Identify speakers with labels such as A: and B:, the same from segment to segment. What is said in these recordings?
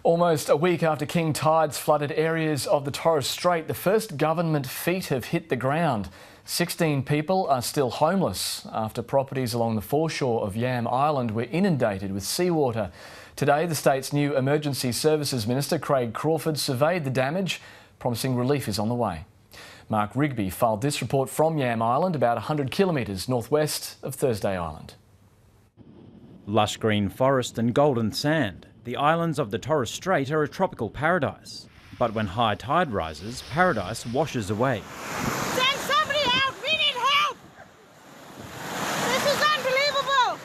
A: Almost a week after king tides flooded areas of the Torres Strait, the first government feet have hit the ground. 16 people are still homeless after properties along the foreshore of Yam Island were inundated with seawater. Today, the state's new Emergency Services Minister, Craig Crawford, surveyed the damage, promising relief is on the way. Mark Rigby filed this report from Yam Island, about 100 kilometres northwest of Thursday Island.
B: Lush green forest and golden sand. The islands of the Torres Strait are a tropical paradise. But when high tide rises, paradise washes away.
C: Send somebody out! We need help! This is unbelievable!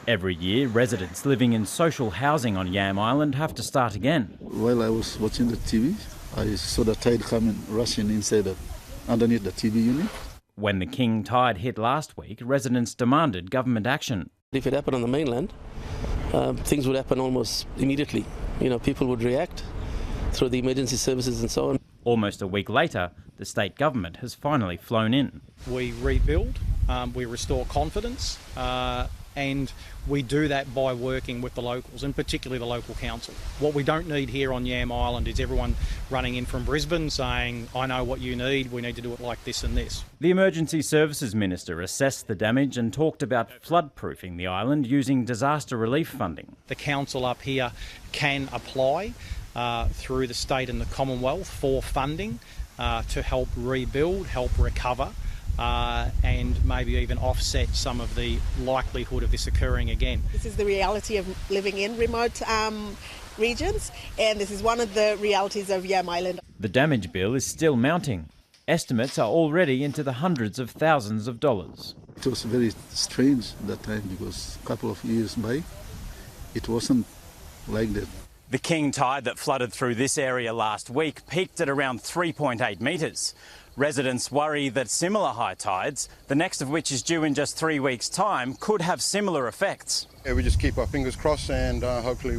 B: Every year, residents living in social housing on Yam Island have to start again.
D: While I was watching the TV, I saw the tide coming, rushing inside underneath the TV unit.
B: When the king tide hit last week, residents demanded government action.
E: If it happened on the mainland, things would happen almost immediately. You know, people would react through the emergency services and so on.
B: Almost a week later, the state government has finally flown in.
F: We rebuild, we restore confidence, and we do that by working with the locals, and particularly the local council. What we don't need here on Yam Island is everyone running in from Brisbane saying, I know what you need, we need to do it like this and this.
B: The Emergency Services Minister assessed the damage and talked about flood-proofing the island using disaster relief funding.
F: The council up here can apply through the state and the Commonwealth for funding to help rebuild, help recover, and maybe even offset some of the likelihood of this occurring again.
G: This is the reality of living in remote regions, and this is one of the realities of Yam Island.
B: The damage bill is still mounting. Estimates are already into the hundreds of thousands of dollars.
D: It was very strange that time because a couple of years back, it wasn't like that.
B: The king tide that flooded through this area last week peaked at around 3.8 metres. Residents worry that similar high tides, the next of which is due in just 3 weeks' time, could have similar effects.
H: Yeah, we just keep our fingers crossed and hopefully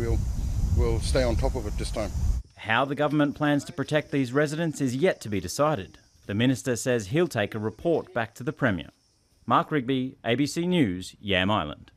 H: we'll stay on top of it this time.
B: How the government plans to protect these residents is yet to be decided. The minister says he'll take a report back to the Premier. Mark Rigby, ABC News, Yam Island.